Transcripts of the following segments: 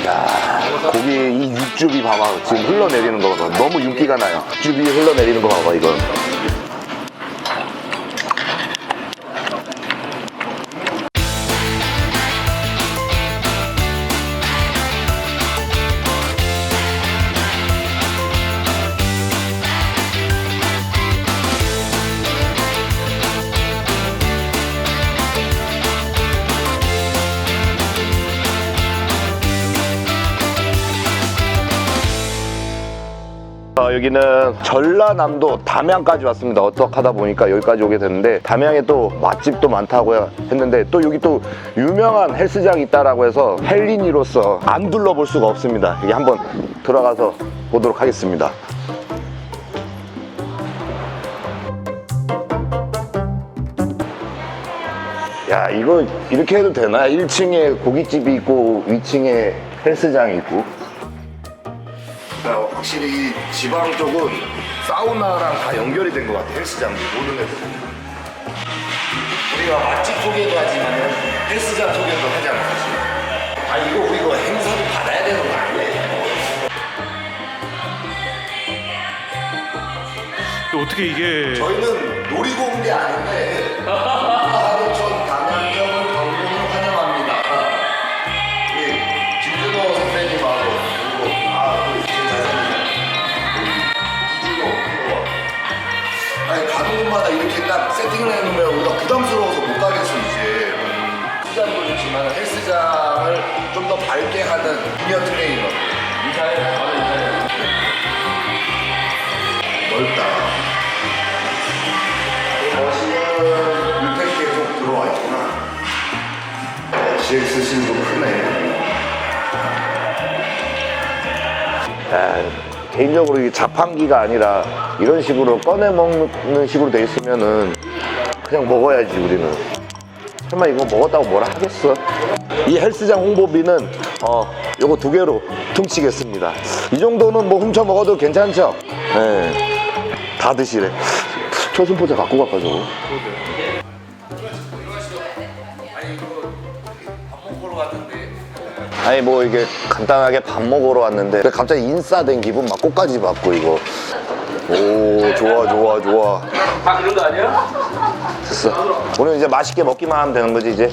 야, 고기 이 육즙이 봐봐. 지금 흘러내리는 거 봐봐. 너무 윤기가 나요. 육즙이 흘러내리는 거 봐봐, 이거. 여기는 전라남도 담양까지 왔습니다. 어떻게 하다 보니까 여기까지 오게 됐는데, 담양에 또 맛집도 많다고 했는데 또 여기 또 유명한 헬스장이 있다라고 해서 헬린이로서 안 둘러볼 수가 없습니다. 여기 한번 들어가서 보도록 하겠습니다. 야, 이거 이렇게 해도 되나? 1층에 고깃집이 있고 위층에 헬스장이 있고. 확실히 이 지방 쪽은 사우나랑 다 연결이 된 것 같아. 헬스장도 모든 헬스장. 우리가 맛집 소개도 하지만 헬스장 소개도 하잖아, 사실. 아, 이거 우리 이거 행사도 받아야 되는 거 아니에요? 어떻게 이게 저희는 노리고 온 게 아닌데 하동천 담양점을 방문을 환영합니다. 우리 김준호 선배님하고 그리고 지금 잘생긴 아니, 가는 곳마다 이렇게 딱 세팅을 해놓으면 우리가 부담스러워서 못 가겠어, 이제. 헬스장도 좋지만 헬스장을 좀 더 밝게 하는 주니어 트레이너. 인사해, 바로 인사해. 넓다. 멋있는 유택 계속 들어와 있구나. GX실도 크네. 개인적으로 이게 자판기가 아니라 이런 식으로 꺼내 먹는 식으로 돼 있으면은 그냥 먹어야지, 우리는. 설마 이거 먹었다고 뭐라 하겠어? 이 헬스장 홍보비는 요거 2개로 퉁치겠습니다. 이 정도는 뭐 훔쳐 먹어도 괜찮죠? 네. 다 드시래. 초승포자 갖고 갈까, 저거? 아니, 뭐 이게 간단하게 밥 먹으러 왔는데 갑자기 인싸된 기분, 막 꽃까지 받고 이거. 오, 좋아 좋아 좋아. 다 그런 거 아니야? 됐어. 오늘 이제 맛있게 먹기만 하면 되는 거지, 이제.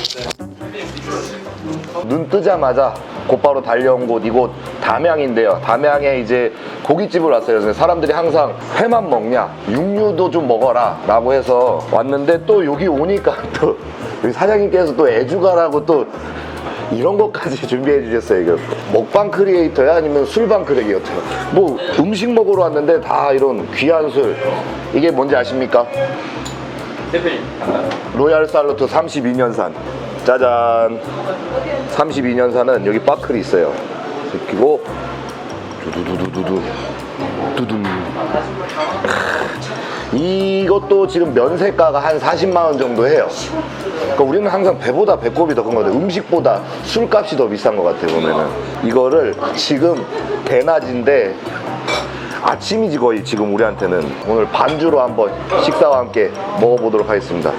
눈 뜨자마자 곧바로 달려온 곳, 이곳 담양인데요. 담양에 이제 고깃집을 왔어요. 그래서 사람들이 항상 회만 먹냐, 육류도 좀 먹어라 라고 해서 왔는데, 또 여기 오니까 또 여기 사장님께서 또 애주가라고 또 이런 것까지 준비해 주셨어요. 이거 먹방 크리에이터야? 아니면 술방 크리에이터야? 뭐 음식 먹으러 왔는데 다 이런 귀한 술. 이게 뭔지 아십니까? 대표님. 로얄 살루트 32년산. 짜잔. 32년산은 여기 바클이 있어요. 그리고 두두두두두두 두둠. 이것도 지금 면세가가 한 40만 원 정도 해요. 그러니까 우리는 항상 배보다 배꼽이 더 큰 것 같아요. 음식보다 술값이 더 비싼 것 같아요, 보면은. 이거를 지금 대낮인데 아침이지 거의 지금 우리한테는. 오늘 반주로 한번 식사와 함께 먹어보도록 하겠습니다.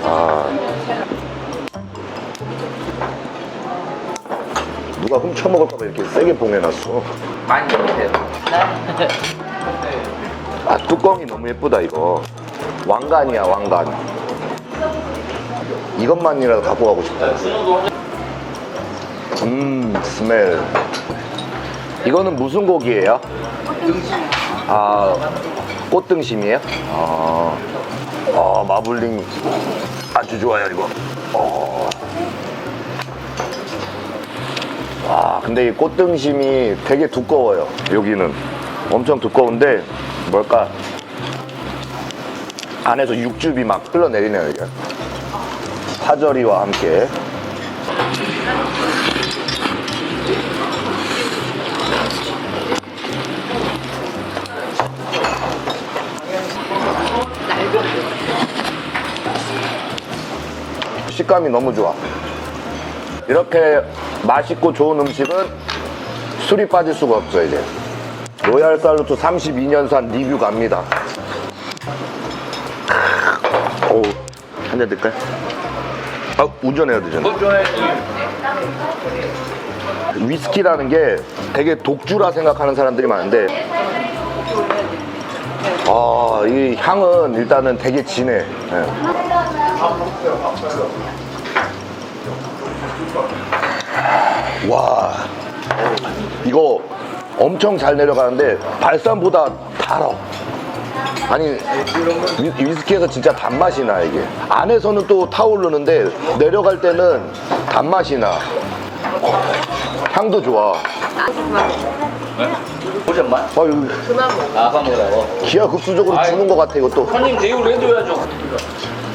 누가 훔쳐먹을까봐 이렇게 세게 봉해놨어. 많이 드세요. 아, 뚜껑이 너무 예쁘다, 이거. 왕관이야, 왕관. 이것만이라도 갖고 가고 싶다. 스멜. 이거는 무슨 고기예요? 아, 꽃등심이에요? 마블링 아주 좋아요, 이거. 근데 이 꽃등심이 되게 두꺼워요. 여기는 엄청 두꺼운데 뭘까, 안에서 육즙이 막 흘러내리네요, 이게. 파절이와 함께. 식감이 너무 좋아. 이렇게 맛있고 좋은 음식은 술이 빠질 수가 없어요, 이제. 로얄 살루트 32년산 리뷰 갑니다. 오, 한잔 드릴까요? 운전해야 되잖아. 운전해. 위스키라는 게 되게 독주라 생각하는 사람들이 많은데 이 향은 일단은 되게 진해. 예. 와, 이거 엄청 잘 내려가는데 발산보다 달아. 아니 위스키에서 진짜 단맛이 나. 이게 안에서는 또 타오르는데 내려갈 때는 단맛이 나. 향도 좋아. 보셨만? 여기 아빠 먹으라고. 기하급수적으로 주는 것 같아 이것도. 손님 대우를 해줘야죠.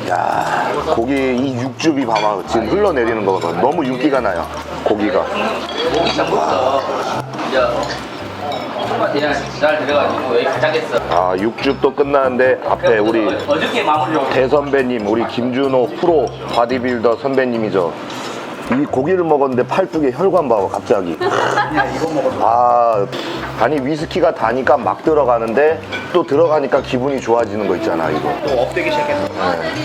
야, 고기 이 육즙이 봐봐. 지금 흘러내리는 거 봐. 너무 윤기가 나요. 고기가. 목이 잠겼어. 이제 조금만 그냥 잘 들어가지고 여기 가자겠어. 아, 육즙도 끝나는데 앞에 우리 어저께 마무리로. 대선배님, 우리 김준호 프로 바디빌더 선배님이죠. 이 고기를 먹었는데 팔뚝에 혈관 봐봐 갑자기. 아니 위스키가 다니까 막 들어가는데 또 들어가니까 기분이 좋아지는 거 있잖아. 이거 또 업되기 시작했어.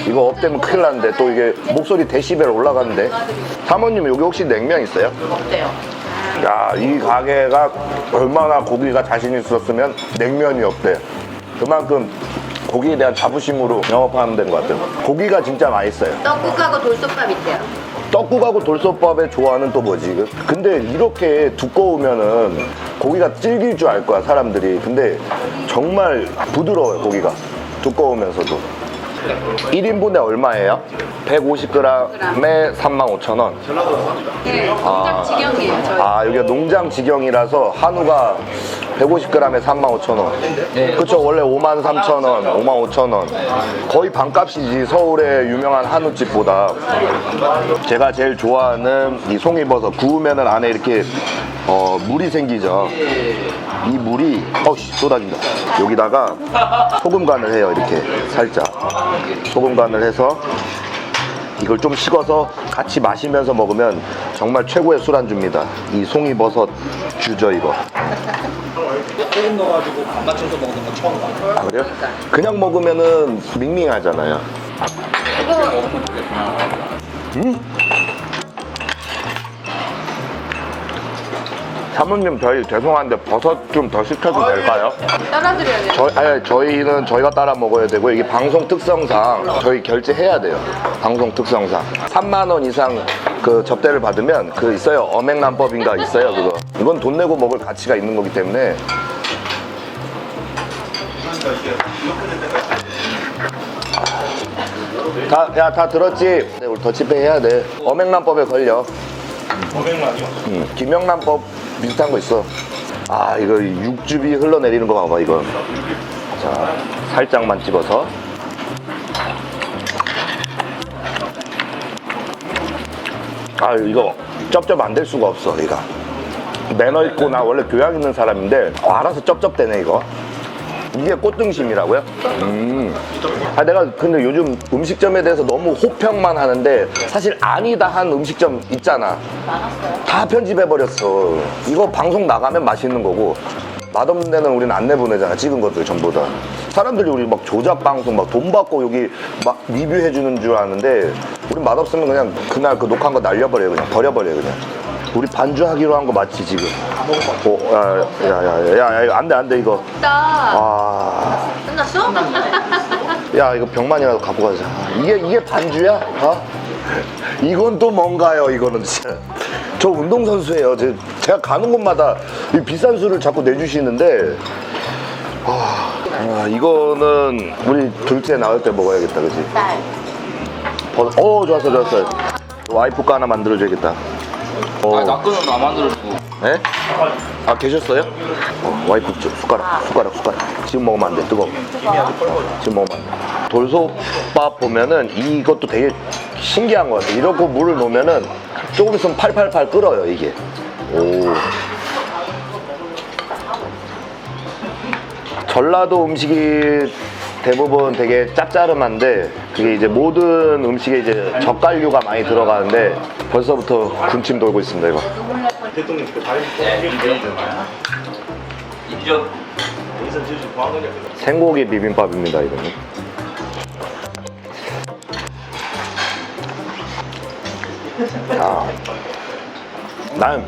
이거 업되면 큰일 나는데 또 이게 목소리 데시벨 올라가는데. 사모님 여기 혹시 냉면 있어요? 없대요. 야, 이 가게가 얼마나 고기가 자신 있었으면 냉면이 없대. 그만큼 고기에 대한 자부심으로 영업하는 데인 것 같아요. 고기가 진짜 맛있어요. 떡국하고 돌솥밥 있대요. 떡국하고 돌솥밥에 좋아하는 또 뭐지? 근데 이렇게 두꺼우면은 고기가 질길 줄 알 거야 사람들이. 근데 정말 부드러워요 고기가. 두꺼우면서도. 1인분에 얼마예요? 150g에 35,000원. 네, 공장 직영이에요. 저희. 여기가 농장 직영이라서 한우가 150g에 35,000원. 그쵸, 원래 53,000원, 55,000원. 거의 반값이지, 서울의 유명한 한우집보다. 제가 제일 좋아하는 이 송이버섯. 구우면은 안에 이렇게 물이 생기죠. 이 물이 쏟아진다. 여기다가 소금 간을 해요. 이렇게 살짝 소금 간을 해서 이걸 좀 식어서 같이 마시면서 먹으면 정말 최고의 술안주입니다. 이 송이버섯 주죠 이거. 소금 넣어가지고 안 맞춰서 먹는 건 처음 봐. 아, 그래요? 그냥 먹으면은 밍밍하잖아요. 사모님 저희 죄송한데 버섯 좀 더 시켜도 될까요? 따라드려야 돼요. 저희는 저희가 따라 먹어야 되고 이게 방송 특성상 저희 결제해야 돼요. 방송 특성상 3만 원 이상 그 접대를 받으면 그 있어요. 엄행란법인가 있어요 그거. 이건 돈 내고 먹을 가치가 있는 거기 때문에. 다 들었지? 네, 우리 더치페이 해야 돼. 엄행란법에 걸려. 500만이요? 김영란법 비슷한 거 있어. 이거 육즙이 흘러내리는 거 봐봐 이거. 자, 살짝만 찍어서. 이거 쩝쩝 안 될 수가 없어. 이거 매너 있고 나 원래 교양 있는 사람인데 알아서 쩝쩝대네 이거. 이게 꽃등심이라고요? 내가 근데 요즘 음식점에 대해서 너무 호평만 하는데 사실 아니다 한 음식점 있잖아. 다 편집해버렸어. 이거 방송 나가면 맛있는 거고 맛없는 데는 우리는 안 내보내잖아. 찍은 것들 전부 다. 사람들이 우리 막 조작 방송 막 돈 받고 여기 막 리뷰해주는 줄 아는데 우리 맛없으면 그냥 그날 그 녹화한 거 날려버려요. 그냥 버려버려요 그냥. 우리 반주하기로 한 거 맞지 지금? 야, 안 돼 이거. 끝났어? 야, 이거 병만이라도 갖고 가자. 이게 반주야? 이건 또 뭔가요? 이거는 진짜. 저 운동선수예요. 제가 가는 곳마다 이 비싼 술을 자꾸 내주시는데 이거는 우리 둘째 나올 때 먹어야겠다, 그치? 딸. 좋았어. 와이프 거 하나 만들어줘야겠다. 나 거는 안 만들어주고. 네? 계셨어요? 와이프 숟가락. 지금 먹으면 안 돼, 뜨거워. 지금 먹으면 안 돼. 돌솥밥 보면은 이것도 되게 신기한 것 같아. 이렇게 물을 놓으면은 조금 있으면 팔팔팔 끓어요, 이게. 전라도 음식이 대부분 되게 짭짤한데 그게 이제 모든 음식에 이제 젓갈류가 많이 들어가는데 벌써부터 군침 돌고 있습니다, 이거. 대통령 그 다른 비빔이잖아요. 이죠. 인선 지지 보안관이야. 생고기 비빔밥입니다, 이거는. 난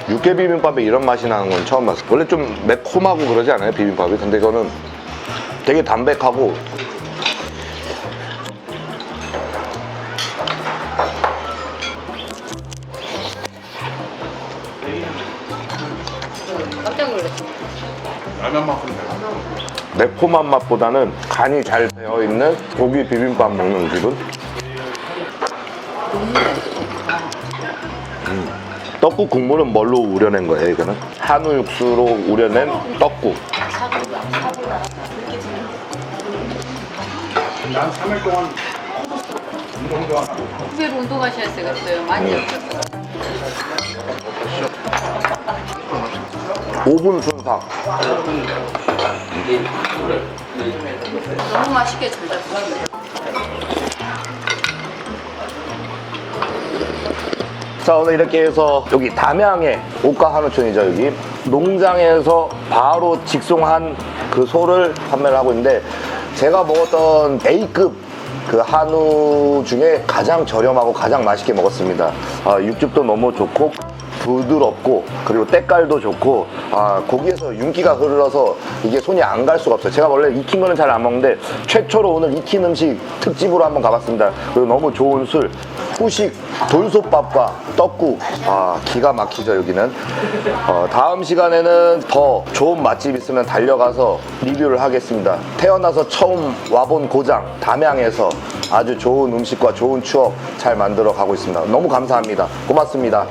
육개 비빔밥에 이런 맛이 나는 건 처음 봤어. 원래 좀 매콤하고 그러지 않아요, 비빔밥이? 근데 이거는 되게 담백하고 깜짝 놀랐어. 매콤한 맛보다는 간이 잘 배어있는 고기 비빔밥 먹는 기분? 떡국 국물은 뭘로 우려낸 거예요, 이거는? 한우 육수로 우려낸 떡국. 난 3일 동안 운동도 안 하고. 후배로 운동하셔야 되겠어요. 많이 없었어. 5분 순삭. 너무 맛있게 잘 잡수셨네요. 자, 오늘 이렇게 해서 여기 담양의 옷가 한우촌이죠, 여기. 농장에서 바로 직송한 그 소를 판매를 하고 있는데 제가 먹었던 A급 그 한우 중에 가장 저렴하고 가장 맛있게 먹었습니다. 육즙도 너무 좋고 부드럽고 그리고 때깔도 좋고 고기에서 윤기가 흘러서 이게 손이 안 갈 수가 없어요. 제가 원래 익힌 거는 잘 안 먹는데 최초로 오늘 익힌 음식 특집으로 한번 가봤습니다. 그리고 너무 좋은 술, 후식, 돌솥밥과 떡국, 기가 막히죠 여기는. 다음 시간에는 더 좋은 맛집 있으면 달려가서 리뷰를 하겠습니다. 태어나서 처음 와본 고장 담양에서 아주 좋은 음식과 좋은 추억 잘 만들어 가고 있습니다. 너무 감사합니다. 고맙습니다.